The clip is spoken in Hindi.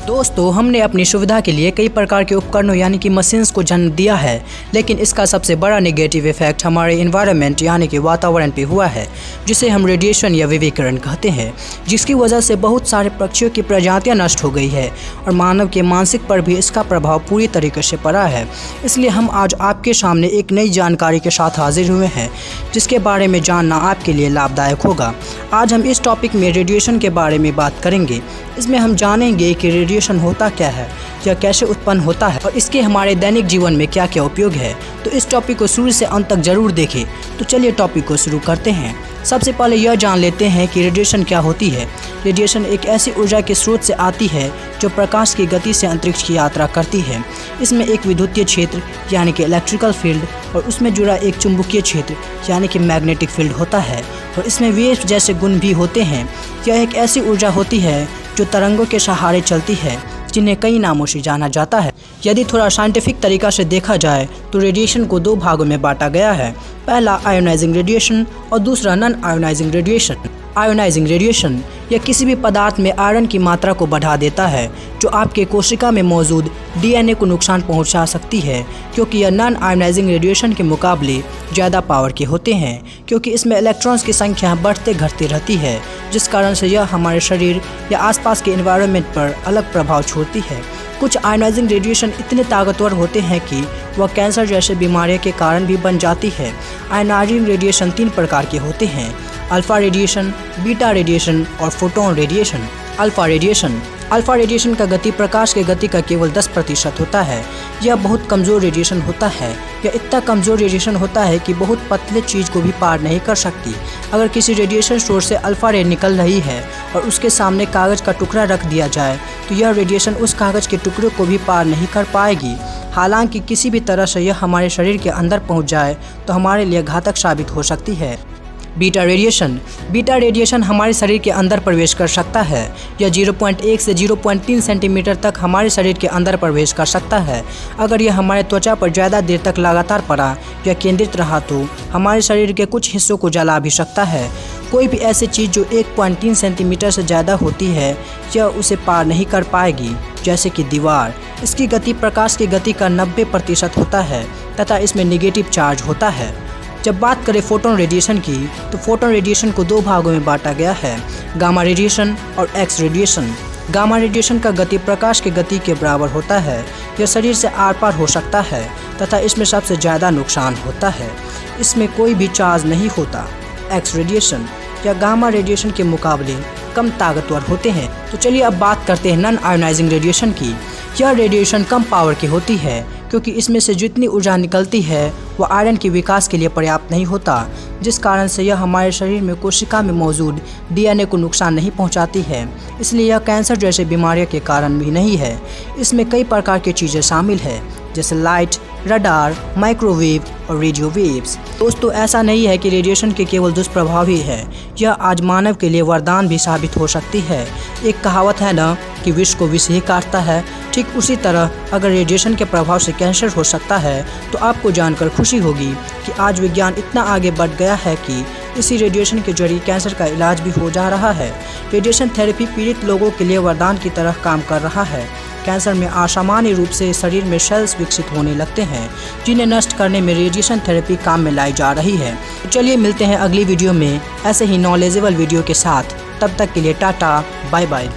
दोस्तों, हमने अपनी सुविधा के लिए कई प्रकार के उपकरणों यानी कि मशीन्स को जन्म दिया है, लेकिन इसका सबसे बड़ा नेगेटिव इफेक्ट हमारे इन्वायरमेंट यानी कि वातावरण पे हुआ है, जिसे हम रेडिएशन या विकिरण कहते हैं, जिसकी वजह से बहुत सारे पक्षियों की प्रजातियां नष्ट हो गई है और मानव के मानसिक पर भी इसका प्रभाव पूरी तरीके से पड़ा है। इसलिए हम आज आपके सामने एक नई जानकारी के साथ हाजिर हुए हैं, जिसके बारे में जानना आपके लिए लाभदायक होगा। आज हम इस टॉपिक में रेडिएशन के बारे में बात करेंगे। इसमें हम जानेंगे कि रेडिएशन होता क्या है, यह कैसे उत्पन्न होता है और इसके हमारे दैनिक जीवन में क्या क्या उपयोग है। तो इस टॉपिक को शुरू से अंत तक जरूर देखें। तो चलिए टॉपिक को शुरू करते हैं। सबसे पहले यह जान लेते हैं कि रेडिएशन क्या होती है। रेडिएशन एक ऐसी ऊर्जा के स्रोत से आती है जो प्रकाश की गति से अंतरिक्ष की यात्रा करती है। इसमें एक विद्युतीय क्षेत्र यानी कि इलेक्ट्रिकल फील्ड और उसमें जुड़ा एक चुंबकीय क्षेत्र यानी कि मैग्नेटिक फील्ड होता है और इसमें वेव्स जैसे गुण भी होते हैं। यह एक ऐसी ऊर्जा होती है जो तरंगों के सहारे चलती है, जिन्हें कई नामों से जाना जाता है। यदि थोड़ा साइंटिफिक तरीका से देखा जाए तो रेडिएशन को दो भागों में बांटा गया है। पहला आयोनाइजिंग रेडिएशन और दूसरा non ionising radiation. Ionising radiation यह किसी भी पदार्थ में आयरन की मात्रा को बढ़ा देता है, जो आपके कोशिका में मौजूद डीएनए को नुकसान पहुंचा सकती है, क्योंकि यह नॉन आयोनाइजिंग रेडिएशन के मुकाबले ज़्यादा पावर के होते हैं, क्योंकि इसमें इलेक्ट्रॉन्स की संख्या बढ़ते घटती रहती है, जिस कारण से यह हमारे शरीर या आसपास के एनवायरनमेंट पर अलग प्रभाव छोड़ती है। कुछ आयोनाइजिंग रेडिएशन इतने ताकतवर होते हैं कि वह कैंसर जैसे बीमारियों के कारण भी बन जाती है। आयोनाइजिंग रेडिएशन 3 प्रकार के होते हैं: अल्फा रेडिएशन, बीटा रेडिएशन और फोटोन रेडिएशन। अल्फा रेडिएशन का गति प्रकाश के गति का केवल 10% होता है। यह बहुत कमज़ोर रेडिएशन होता है। यह इतना कमज़ोर रेडिएशन होता है कि बहुत पतले चीज़ को भी पार नहीं कर सकती। अगर किसी रेडिएशन सोर्स से अल्फा रे निकल रही है और उसके सामने कागज़ का टुकड़ा रख दिया जाए तो यह रेडिएशन उस कागज़ के टुकड़े को भी पार नहीं कर पाएगी। हालांकि किसी भी तरह से यह हमारे शरीर के अंदर पहुँच जाए तो हमारे लिए घातक साबित हो सकती है। बीटा रेडिएशन हमारे शरीर के अंदर प्रवेश कर सकता है। यह 0.1 से 0.3 सेंटीमीटर तक हमारे शरीर के अंदर प्रवेश कर सकता है। अगर यह हमारे त्वचा पर ज़्यादा देर तक लगातार पड़ा या केंद्रित रहा तो हमारे शरीर के कुछ हिस्सों को जला भी सकता है। कोई भी ऐसी चीज़ जो 1.3 सेंटीमीटर से ज़्यादा होती है यह उसे पार नहीं कर पाएगी, जैसे कि दीवार। इसकी गति प्रकाश की गति का 90% होता है तथा इसमें नेगेटिव चार्ज होता है। जब बात करें फोटोन रेडिएशन की तो फोटोन रेडिएशन को 2 भागों में बांटा गया है: गामा रेडिएशन और एक्स रेडिएशन। गामा रेडिएशन का गति प्रकाश की गति के बराबर होता है। यह शरीर से आर पार हो सकता है तथा इसमें सबसे ज़्यादा नुकसान होता है। इसमें कोई भी चार्ज नहीं होता। एक्स रेडिएशन या गामा रेडिएशन के मुकाबले कम ताकतवर होते हैं। तो चलिए अब बात करते हैं नॉन आयोनाइजिंग रेडिएशन की। यह रेडिएशन कम पावर की होती है, क्योंकि इसमें से जितनी ऊर्जा निकलती है वह आयरन के विकास के लिए पर्याप्त नहीं होता, जिस कारण से यह हमारे शरीर में कोशिका में मौजूद डीएनए को नुकसान नहीं पहुंचाती है। इसलिए यह कैंसर जैसे बीमारियों के कारण भी नहीं है। इसमें कई प्रकार की चीज़ें शामिल है, जैसे लाइट, रडार, माइक्रोवेव और रेडियो वेव्स। दोस्तों, ऐसा नहीं है कि रेडिएशन के केवल दुष्प्रभाव ही है, यह आज मानव के लिए वरदान भी साबित हो सकती है। एक कहावत है ना कि विष को विष ही काटता है, ठीक उसी तरह अगर रेडिएशन के प्रभाव से कैंसर हो सकता है तो आपको जानकर खुशी होगी कि आज विज्ञान इतना आगे बढ़ गया है कि इसी रेडिएशन के जरिए कैंसर का इलाज भी हो जा रहा है। रेडिएशन थेरेपी पीड़ित लोगों के लिए वरदान की तरह काम कर रहा है। कैंसर में असामान्य रूप से शरीर में सेल्स विकसित होने लगते हैं, जिन्हें नष्ट करने में रेडिएशन थेरेपी काम में लाई जा रही है। तो चलिए मिलते हैं अगली वीडियो में ऐसे ही नॉलेजेबल वीडियो के साथ। तब तक के लिए टाटा, बाय बाय।